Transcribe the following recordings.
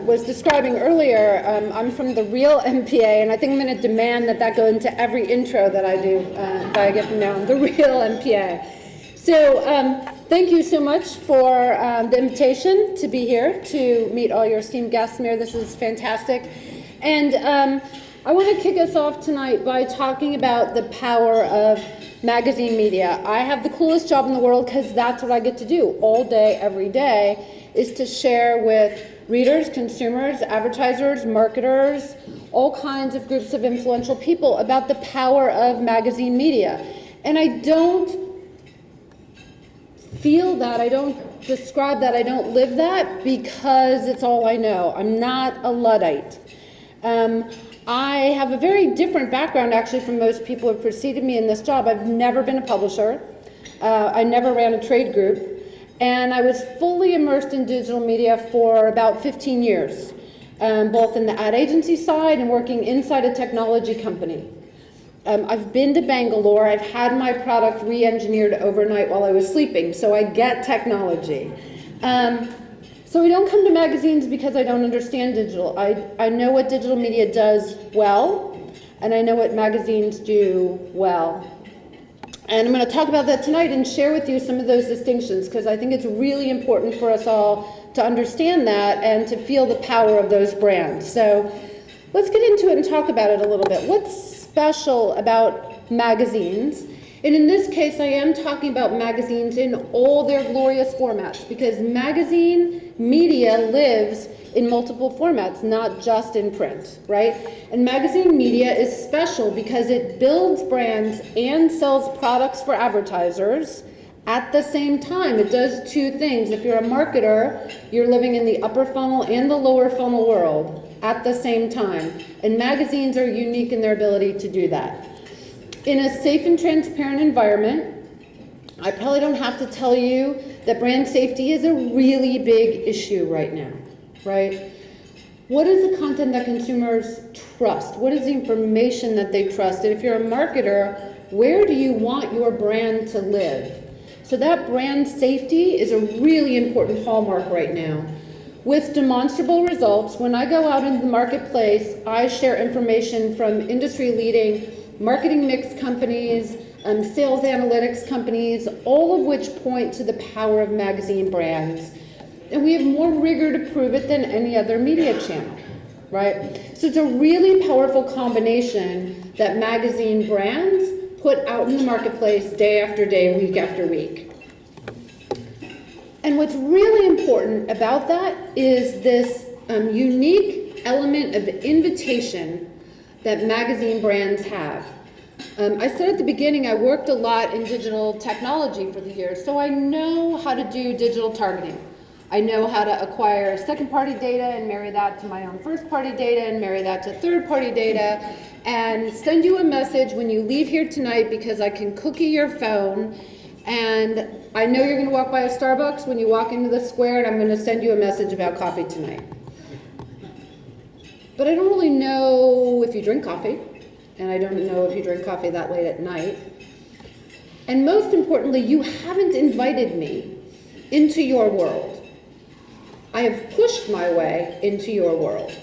was describing earlier, I'm from the real MPA, and I think I'm going to demand that go into every intro that I do that I get from now on, the real MPA. So thank you so much for the invitation to be here to meet all your esteemed guests, Mayor. This is fantastic. And I want to kick us off tonight by talking about the power of magazine media. I have the coolest job in the world because that's what I get to do all day, every day, is to share with readers, consumers, advertisers, marketers, all kinds of groups of influential people about the power of magazine media. And I don't feel that, I don't describe that, I don't live that because it's all I know. I'm not a Luddite. I have a very different background actually from most people who have preceded me in this job. I've never been a publisher. I never ran a trade group. And I was fully immersed in digital media for about 15 years, both in the ad agency side and working inside a technology company. I've been to Bangalore. I've had my product re-engineered overnight while I was sleeping, so I get technology. So I don't come to magazines because I don't understand digital. I know what digital media does well, and I know what magazines do well. And I'm going to talk about that tonight and share with you some of those distinctions because I think it's really important for us all to understand that and to feel the power of those brands. So let's get into it and talk about it a little bit. What's special about magazines? And in this case, I am talking about magazines in all their glorious formats because magazine media lives in multiple formats, not just in print, right? And magazine media is special because it builds brands and sells products for advertisers at the same time. It does two things. If you're a marketer, you're living in the upper funnel and the lower funnel world at the same time. And magazines are unique in their ability to do that. In a safe and transparent environment, I probably don't have to tell you that brand safety is a really big issue right now, right? What is the content that consumers trust? What is the information that they trust? And if you're a marketer, where do you want your brand to live? So that brand safety is a really important hallmark right now. With demonstrable results, when I go out into the marketplace, I share information from industry-leading marketing mix companies, sales analytics companies, all of which point to the power of magazine brands. And we have more rigor to prove it than any other media channel, right? So it's a really powerful combination that magazine brands put out in the marketplace day after day, week after week. And what's really important about that is this unique element of invitation that magazine brands have. I said at the beginning I worked a lot in digital technology for the years, so I know how to do digital targeting. I know how to acquire second-party data and marry that to my own first-party data and marry that to third-party data and send you a message when you leave here tonight because I can cookie your phone and I know you're going to walk by a Starbucks when you walk into the square and I'm going to send you a message about coffee tonight. But I don't really know if you drink coffee, and I don't know if you drink coffee that late at night. And most importantly, you haven't invited me into your world. I have pushed my way into your world.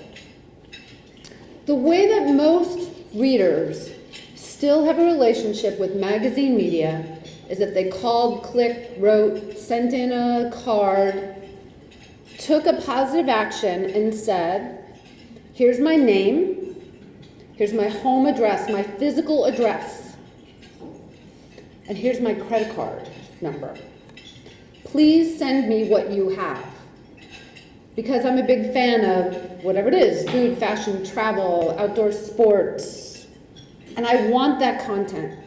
The way that most readers still have a relationship with magazine media is that they called, clicked, wrote, sent in a card, took a positive action and said, here's my name, here's my home address, my physical address, and here's my credit card number. Please send me what you have. Because I'm a big fan of whatever it is, food, fashion, travel, outdoor sports, and I want that content.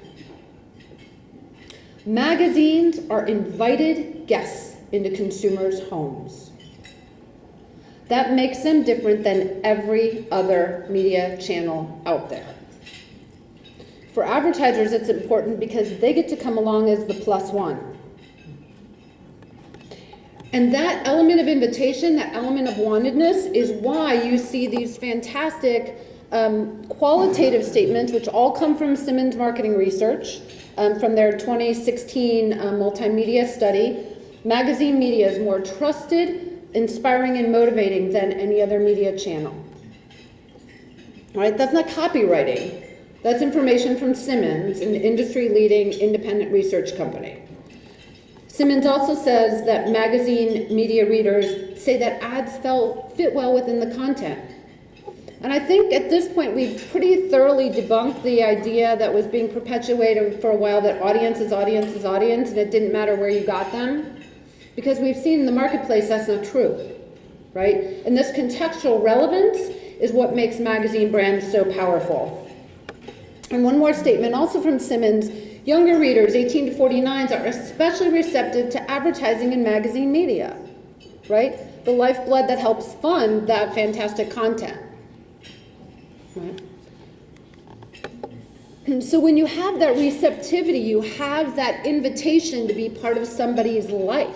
Magazines are invited guests into consumers' homes. That makes them different than every other media channel out there. For advertisers, it's important because they get to come along as the plus one. And that element of invitation, that element of wantedness is why you see these fantastic qualitative statements, which all come from Simmons Marketing Research, from their 2016 multimedia study. Magazine media is more trusted, inspiring and motivating than any other media channel. All right, that's not copywriting. That's information from Simmons, an industry-leading independent research company. Simmons also says that magazine media readers say that ads fit well within the content. And I think at this point we've pretty thoroughly debunked the idea that was being perpetuated for a while that audience is audience is audience and it didn't matter where you got them. Because we've seen in the marketplace that's not true, right? And this contextual relevance is what makes magazine brands so powerful. And one more statement, also from Simmons, younger readers, 18 to 49s, are especially receptive to advertising and magazine media, right? The lifeblood that helps fund that fantastic content, right? And so when you have that receptivity, you have that invitation to be part of somebody's life.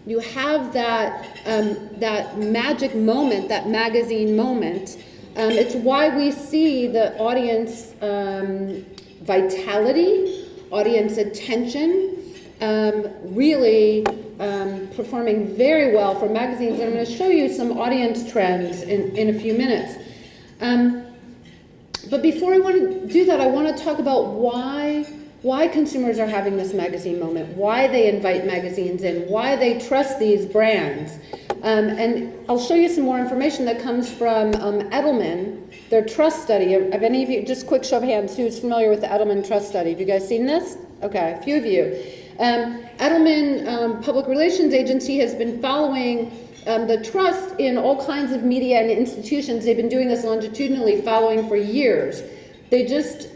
You have that, that magic moment, that magazine moment. It's why we see the audience vitality, audience attention, really performing very well for magazines. I'm going to show you some audience trends in a few minutes. But before I want to do that, I want to talk about why consumers are having this magazine moment, why they invite magazines in, why they trust these brands. And I'll show you some more information that comes from Edelman, their trust study. Have any of you, just quick show of hands, who's familiar with the Edelman trust study? Have you guys seen this? Okay, a few of you. Edelman Public Relations Agency has been following the trust in all kinds of media and institutions. They've been doing this longitudinally, following for years. They just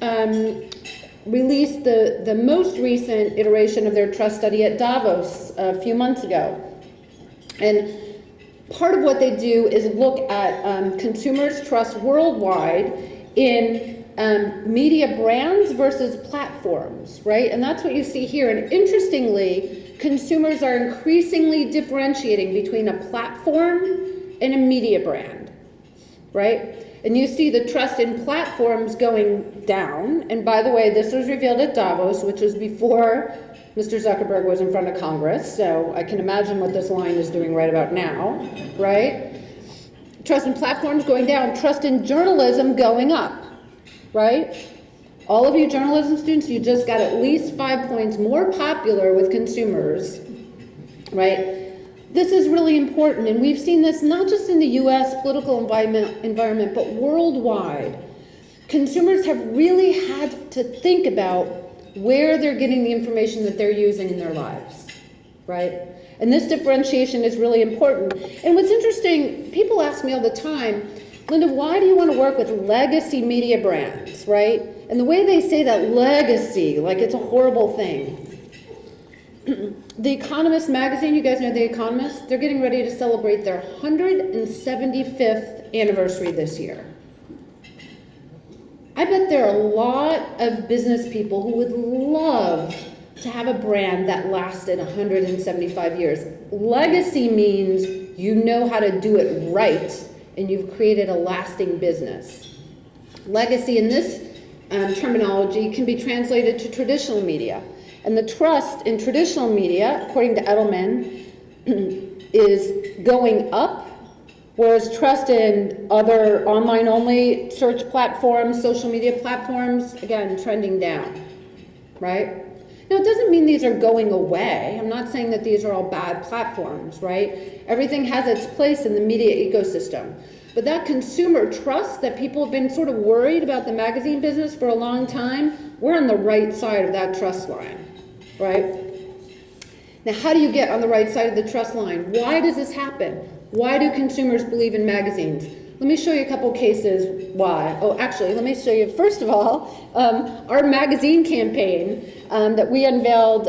released the most recent iteration of their trust study at Davos a few months ago. And part of what they do is look at consumers' trust worldwide in media brands versus platforms, right? And that's what you see here. And interestingly, consumers are increasingly differentiating between a platform and a media brand, right? And you see the trust in platforms going down. And by the way, this was revealed at Davos, which was before Mr. Zuckerberg was in front of Congress, so I can imagine what this line is doing right about now, right? Trust in platforms going down, trust in journalism going up, right? All of you journalism students, you just got at least 5 points more popular with consumers, right? This is really important, and we've seen this not just in the US political environment, but worldwide. Consumers have really had to think about where they're getting the information that they're using in their lives, right? And this differentiation is really important. And what's interesting, people ask me all the time, Linda, why do you want to work with legacy media brands, right? And the way they say that legacy, like it's a horrible thing. The Economist magazine, you guys know The Economist? They're getting ready to celebrate their 175th anniversary this year. I bet there are a lot of business people who would love to have a brand that lasted 175 years. Legacy means you know how to do it right and you've created a lasting business. Legacy in this terminology can be translated to traditional media. And the trust in traditional media, according to Edelman, is going up, whereas trust in other online-only search platforms, social media platforms, again, trending down, right? Now, it doesn't mean these are going away. I'm not saying that these are all bad platforms, right? Everything has its place in the media ecosystem. But that consumer trust that people have been sort of worried about the magazine business for a long time, we're on the right side of that trust line, right? Now, how do you get on the right side of the trust line? Why does this happen? Why do consumers believe in magazines? Let me show you a couple cases why. Oh, actually, let me show you, first of all, our magazine campaign that we unveiled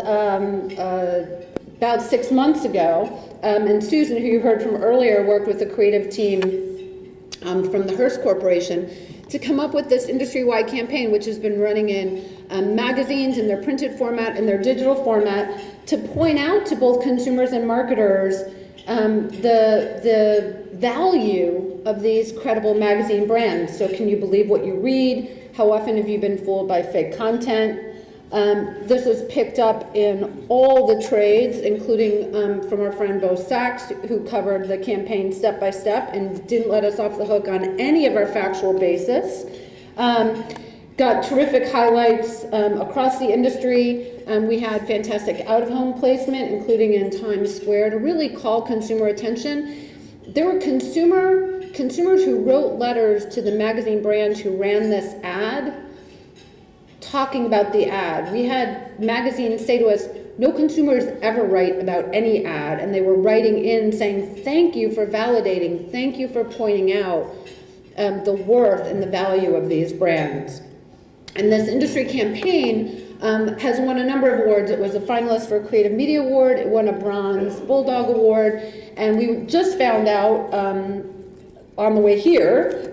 about 6 months ago. And Susan, who you heard from earlier, worked with the creative team from the Hearst Corporation to come up with this industry-wide campaign, which has been running in magazines in their printed format and their digital format, to point out to both consumers and marketers the value of these credible magazine brands. So can you believe what you read? How often have you been fooled by fake content? This was picked up in all the trades, including from our friend Bo Sachs, who covered the campaign step by step and didn't let us off the hook on any of our factual basis. Got terrific highlights across the industry. We had fantastic out-of-home placement, including in Times Square, to really call consumer attention. There were consumers who wrote letters to the magazine brands who ran this ad, talking about the ad. We had magazines say to us, no consumers ever write about any ad, and they were writing in saying, thank you for validating, thank you for pointing out the worth and the value of these brands. And this industry campaign has won a number of awards. It was a finalist for a Creative Media Award, it won a Bronze Bulldog Award, and we just found out on the way here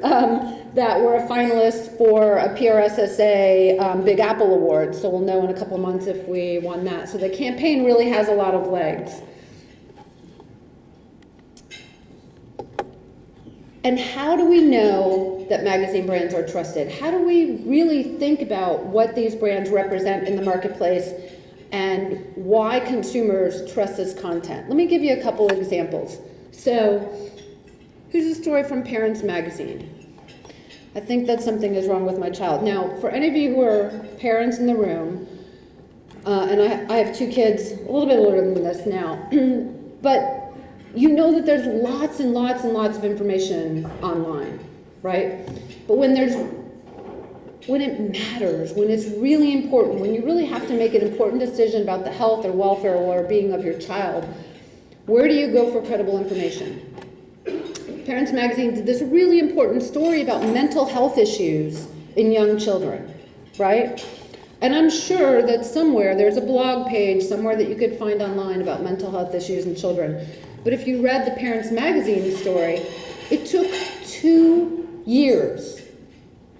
that we're a finalist for a PRSSA Big Apple Award, so we'll know in a couple of months if we won that. So the campaign really has a lot of legs. And how do we know that magazine brands are trusted? How do we really think about what these brands represent in the marketplace and why consumers trust this content? Let me give you a couple examples. So here's a story from Parents Magazine. I think that something is wrong with my child. Now, for any of you who are parents in the room, and I have two kids, a little bit older than this now, but you know that there's lots and lots and lots of information online, right? But when it matters, when it's really important, when you really have to make an important decision about the health or welfare or well-being of your child, where do you go for credible information? Parents Magazine did this really important story about mental health issues in young children, right? And I'm sure that somewhere there's a blog page somewhere that you could find online about mental health issues in children. But if you read the Parents Magazine story, it took 2 years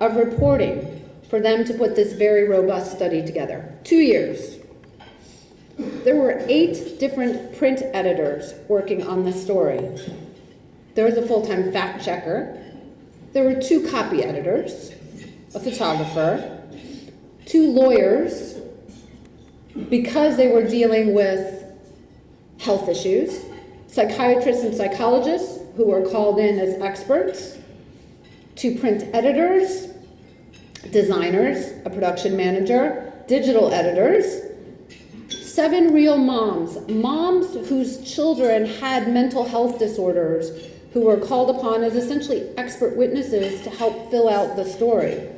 of reporting for them to put this very robust study together. 2 years. There were 8 different print editors working on this story. There was a full-time fact checker. There were 2 copy editors, a photographer, 2 lawyers, because they were dealing with health issues, psychiatrists and psychologists who were called in as experts, 2 print editors, designers, a production manager, digital editors, 7 real moms whose children had mental health disorders, who were called upon as essentially expert witnesses to help fill out the story.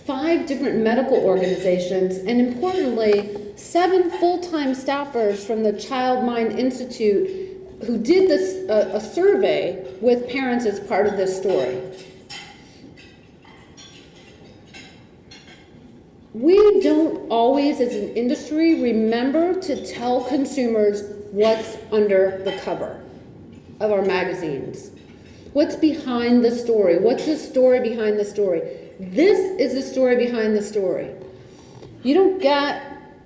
5 different medical organizations, and importantly, 7 full-time staffers from the Child Mind Institute who did this, a survey with parents as part of this story. We don't always, as an industry, remember to tell consumers what's under the cover of our magazines. What's behind the story? What's the story behind the story? This is the story behind the story. You don't get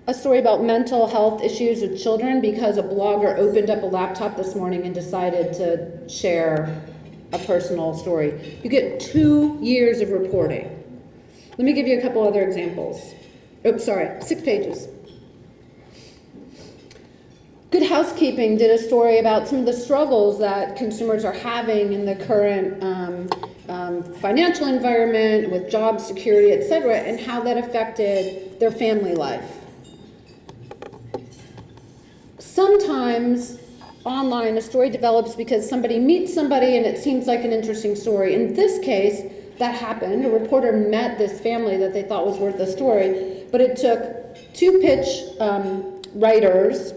a story about mental health issues with children because a blogger opened up a laptop this morning and decided to share a personal story. You get 2 years of reporting. Let me give you a couple other examples. Oops, sorry, 6 pages. Good Housekeeping did a story about some of the struggles that consumers are having in the current financial environment with job security, etc., and how that affected their family life. Sometimes online a story develops because somebody meets somebody and it seems like an interesting story. In this case, that happened. A reporter met this family that they thought was worth a story, but it took 2 pitch writers,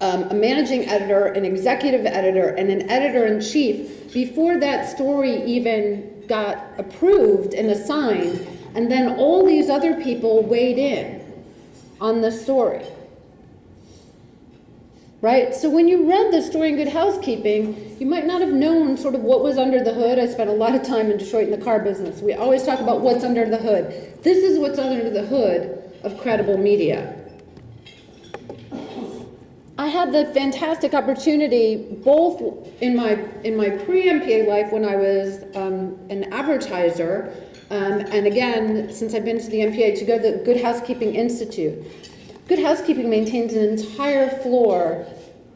a managing editor, an executive editor, and an editor-in-chief before that story even got approved and assigned, and then all these other people weighed in on the story. Right? So when you read the story in Good Housekeeping, you might not have known sort of what was under the hood. I spent a lot of time in Detroit in the car business. We always talk about what's under the hood. This is what's under the hood of credible media. I had the fantastic opportunity, both in my pre-MPA life when I was an advertiser, And again, since I've been to the MPA, to go to the Good Housekeeping Institute. Good Housekeeping maintains an entire floor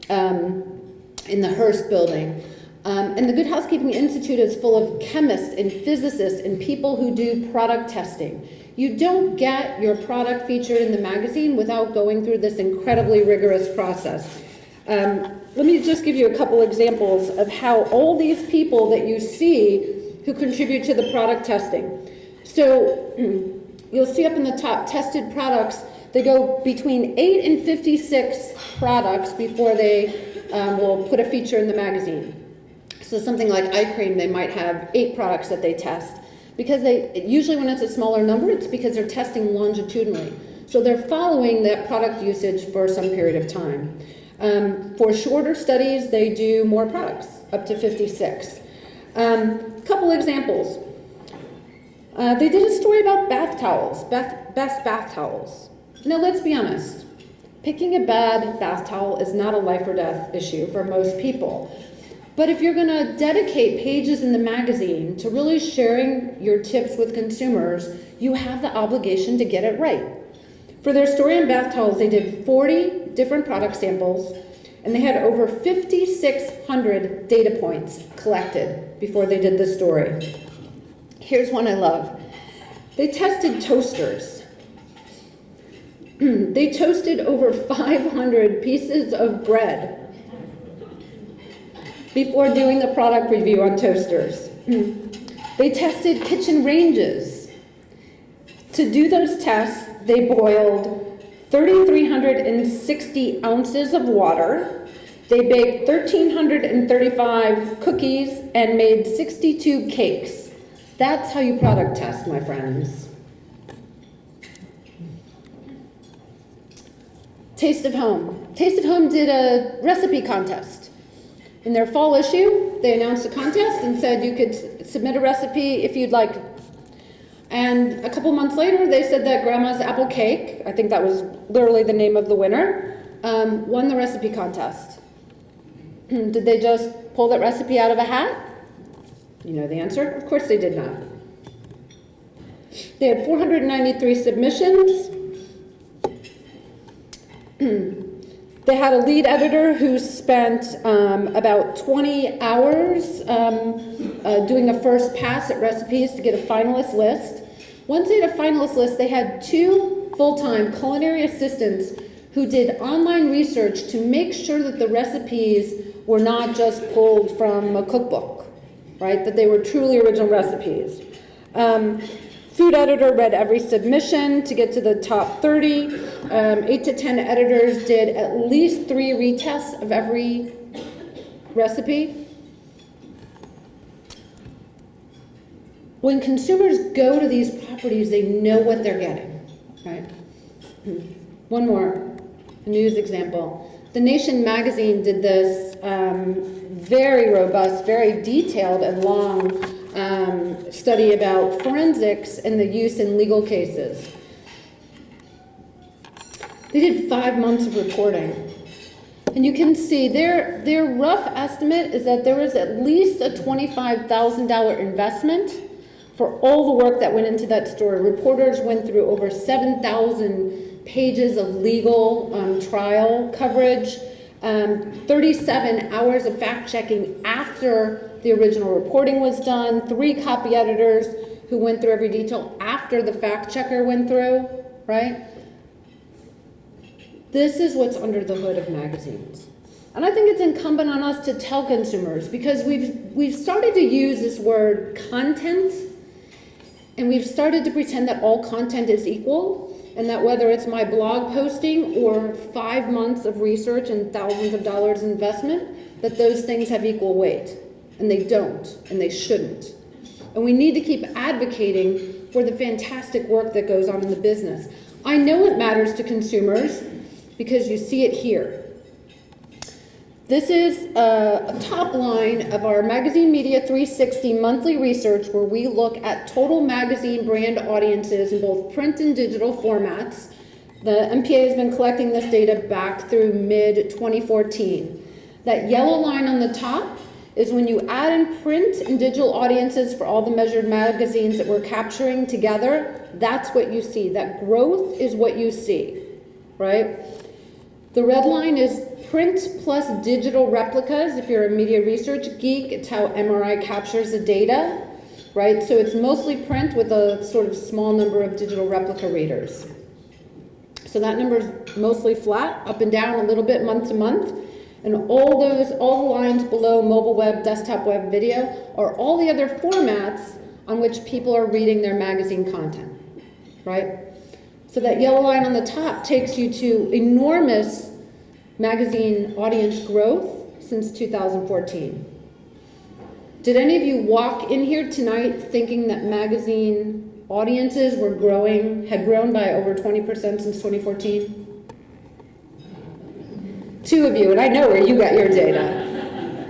in the Hearst building. And the Good Housekeeping Institute is full of chemists and physicists and people who do product testing. You don't get your product featured in the magazine without going through this incredibly rigorous process. Let me just give you a couple examples of how all these people that you see who contribute to the product testing. So you'll see up in the top, tested products, they go between 8 and 56 products before they will put a feature in the magazine. So something like eye cream, they might have 8 products that they test. Because usually when it's a smaller number, it's because they're testing longitudinally. So they're following that product usage for some period of time. For shorter studies, they do more products, up to 56. Couple examples. They did a story about bath towels, best bath towels. Now let's be honest, picking a bad bath towel is not a life or death issue for most people. But if you're gonna dedicate pages in the magazine to really sharing your tips with consumers, you have the obligation to get it right. For their story on bath towels, they did 40 different product samples, and they had over 5,600 data points collected before they did the story. Here's one I love. They tested toasters. They toasted over 500 pieces of bread before doing the product review on toasters. They tested kitchen ranges. To do those tests, they boiled 3,360 ounces of water. They baked 1,335 cookies and made 62 cakes. That's how you product test, my friends. Taste of Home. Taste of Home did a recipe contest. In their fall issue, they announced a contest and said you could submit a recipe if you'd like. And a couple months later, they said that Grandma's Apple Cake, I think that was literally the name of the winner, won the recipe contest. Did they just pull that recipe out of a hat? You know the answer. Of course they did not. They had 493 submissions. They had a lead editor who spent about 20 hours doing a first pass at recipes to get a finalist list. Once they had a finalist list, they had 2 full-time culinary assistants who did online research to make sure that the recipes were not just pulled from a cookbook, right? That they were truly original recipes. Food editor read every submission to get to the top 30. 8 to 10 editors did at least 3 retests of every recipe. When consumers go to these properties, they know what they're getting, right? One more, a news example. The Nation magazine did this very robust, very detailed and long study about forensics and the use in legal cases. They did 5 months of reporting. And you can see their rough estimate is that there was at least a $25,000 investment for all the work that went into that story. Reporters went through over 7,000 pages of legal trial coverage, 37 hours of fact-checking after the original reporting was done, 3 copy editors who went through every detail after the fact-checker went through, right? This is what's under the hood of magazines. And I think it's incumbent on us to tell consumers, because we've started to use this word content, and we've started to pretend that all content is equal, and that whether it's my blog posting or 5 months of research and thousands of dollars investment, that those things have equal weight. And they don't, and they shouldn't. And we need to keep advocating for the fantastic work that goes on in the business. I know it matters to consumers because you see it here. This is a top line of our Magazine Media 360 monthly research, where we look at total magazine brand audiences in both print and digital formats. The MPA has been collecting this data back through mid-2014. That yellow line on the top is when you add in print and digital audiences for all the measured magazines that we're capturing together, that's what you see. That growth is what you see, right? The red line is print plus digital replicas. If you're a media research geek, it's how MRI captures the data, right? So it's mostly print with a sort of small number of digital replica readers. So that number is mostly flat, up and down a little bit month to month. And all the lines below mobile web, desktop web, video are all the other formats on which people are reading their magazine content, right? So that yellow line on the top takes you to enormous magazine audience growth since 2014. Did any of you walk in here tonight thinking that magazine audiences were had grown by over 20% since 2014? Two of you, and I know where you got your data.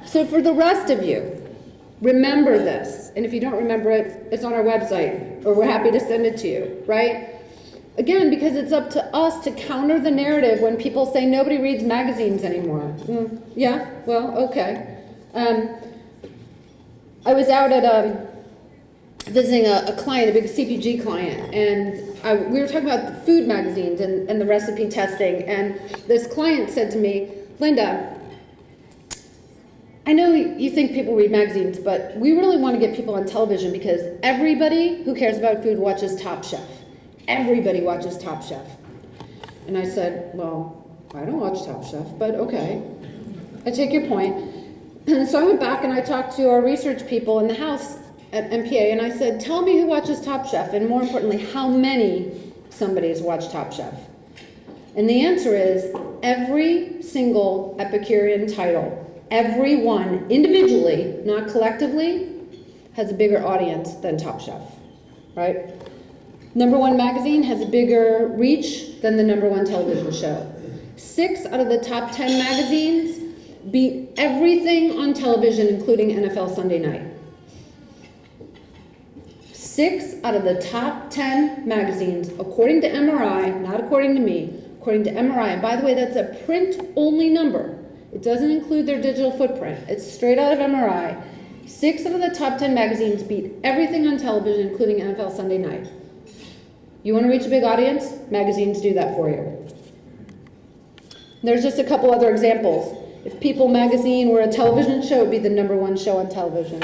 So for the rest of you, remember this. And if you don't remember it, it's on our website, or we're happy to send it to you, right? Again, because it's up to us to counter the narrative when people say nobody reads magazines anymore. Yeah, well, okay. I was out at visiting a client, a big CPG client, and we were talking about the food magazines and the recipe testing, and this client said to me, Linda, I know you think people read magazines, but we really want to get people on television because everybody who cares about food watches Top Chef. Everybody watches Top Chef. And I said, well, I don't watch Top Chef, but okay. I take your point. And so I went back and I talked to our research people in the house at MPA, and I said, tell me who watches Top Chef, and more importantly, how many somebody's watched Top Chef. And the answer is every single Epicurean title, every one individually, not collectively, has a bigger audience than Top Chef, right? #1 magazine has a bigger reach than the #1 television show. 6 out of the top 10 magazines beat everything on television, including NFL Sunday Night. 6 out of the top 10 magazines, according to MRI, not according to me, according to MRI, and by the way, that's a print-only number. It doesn't include their digital footprint. It's straight out of MRI. 6 out of the top 10 magazines beat everything on television, including NFL Sunday Night. You want to reach a big audience? Magazines do that for you. There's just a couple other examples. If People magazine were a television show, it would be the #1 show on television.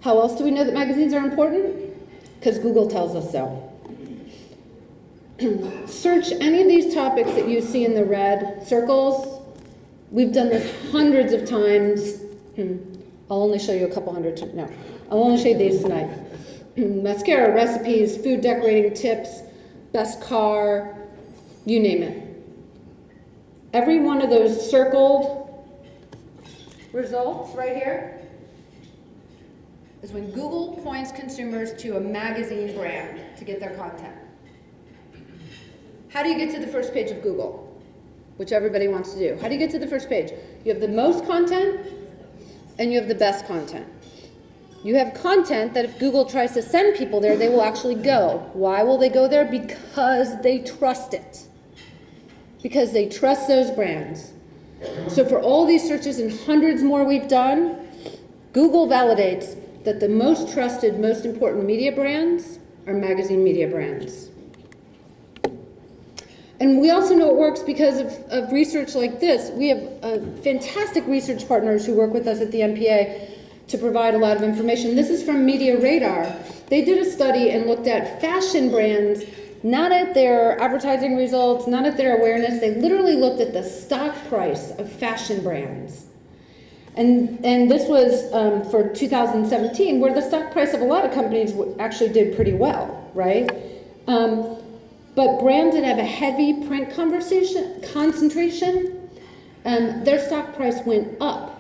How else do we know that magazines are important? Because Google tells us so. Search any of these topics that you see in the red circles. We've done this hundreds of times. I'll only show you a couple hundred, no. I'll only show you these tonight. Mascara, recipes, food decorating tips, best car, you name it. Every one of those circled results right here is when Google points consumers to a magazine brand to get their content. How do you get to the first page of Google? Which everybody wants to do. How do you get to the first page? You have the most content and you have the best content. You have content that if Google tries to send people there, they will actually go. Why will they go there? Because they trust it. Because they trust those brands. So for all these searches and hundreds more we've done, Google validates that the most trusted, most important media brands are magazine media brands. And we also know it works because of research like this. We have fantastic research partners who work with us at the MPA to provide a lot of information. This is from Media Radar. They did a study and looked at fashion brands, not at their advertising results, not at their awareness. They literally looked at the stock price of fashion brands. And this was for 2017, where the stock price of a lot of companies actually did pretty well, right? But brands that have a heavy print concentration, their stock price went up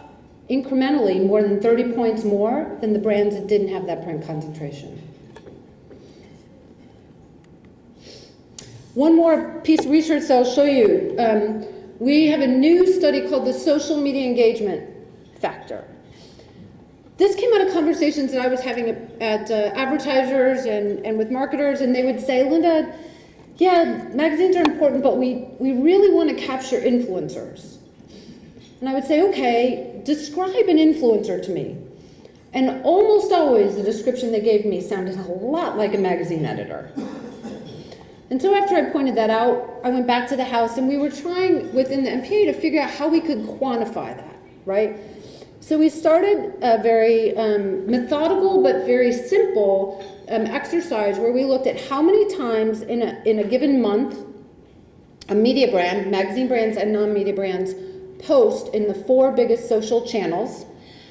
incrementally more than 30 points more than the brands that didn't have that print concentration. One more piece of research that I'll show you. We have a new study called the Social Media Engagement Factor. This came out of conversations that I was having at advertisers and with marketers, and they would say, Linda, yeah, magazines are important, but we really want to capture influencers. And I would say, okay, describe an influencer to me. And almost always the description they gave me sounded a lot like a magazine editor. And so after I pointed that out, I went back to the house and we were trying within the MPA to figure out how we could quantify that, right? So we started a very methodical but very simple exercise where we looked at how many times in a given month a media brand, magazine brands and non-media brands, post in the 4 biggest social channels,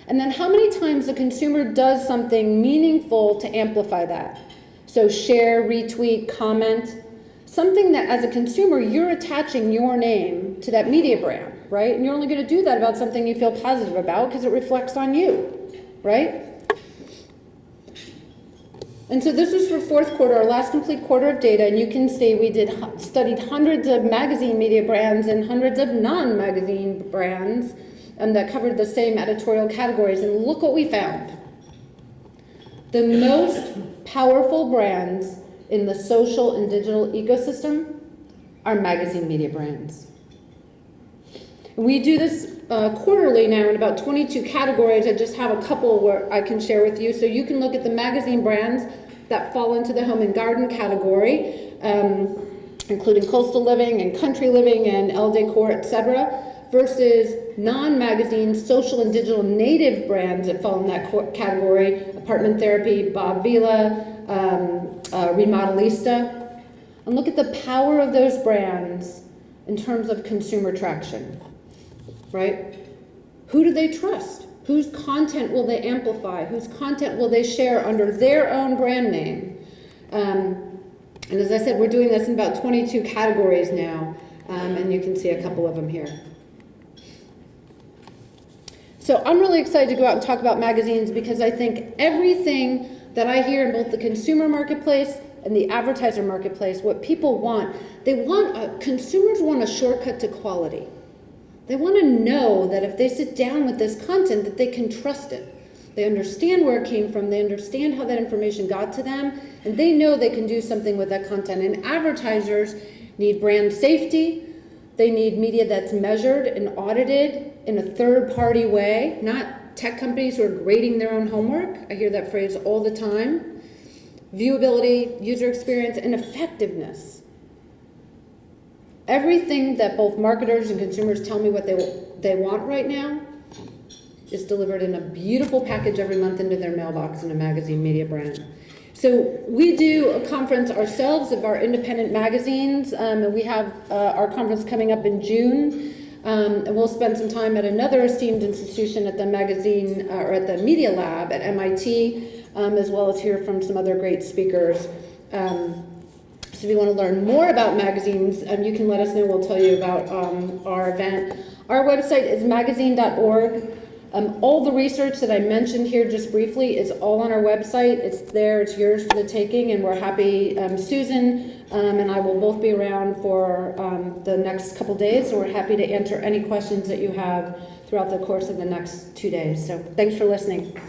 and then how many times the consumer does something meaningful to amplify that. So share, retweet, comment, something that as a consumer you're attaching your name to that media brand, right? And you're only going to do that about something you feel positive about because it reflects on you, right? And so this was for 4th quarter, our last complete quarter of data, and you can see we studied hundreds of magazine media brands and hundreds of non-magazine brands that covered the same editorial categories, and look what we found. The most powerful brands in the social and digital ecosystem are magazine media brands. We do this quarterly now in about 22 categories. I just have a couple where I can share with you. So you can look at the magazine brands that fall into the home and garden category, including coastal living and country living and Elle Decor, etc., versus non-magazine social and digital native brands that fall in that category, Apartment Therapy, Bob Vila, Remodelista. And look at the power of those brands in terms of consumer traction. Right? Who do they trust? Whose content will they amplify? Whose content will they share under their own brand name? And as I said, we're doing this in about 22 categories now, and you can see a couple of them here. So I'm really excited to go out and talk about magazines because I think everything that I hear in both the consumer marketplace and the advertiser marketplace, what people want, consumers want a shortcut to quality. They want to know that if they sit down with this content that they can trust it. They understand where it came from, they understand how that information got to them, and they know they can do something with that content. And advertisers need brand safety, they need media that's measured and audited in a third-party way, not tech companies who are grading their own homework. I hear that phrase all the time. Viewability, user experience, and effectiveness. Everything that both marketers and consumers tell me what they want right now is delivered in a beautiful package every month into their mailbox in a magazine media brand. So we do a conference ourselves of our independent magazines, and we have our conference coming up in June. And we'll spend some time at another esteemed institution at the magazine, or at the Media Lab at MIT, as well as hear from some other great speakers. So if you want to learn more about magazines, you can let us know. We'll tell you about our event. Our website is magazine.org. All the research that I mentioned here just briefly is all on our website. It's there, it's yours for the taking, and we're happy. Susan and I will both be around for the next couple days, so we're happy to answer any questions that you have throughout the course of the next 2 days. So thanks for listening.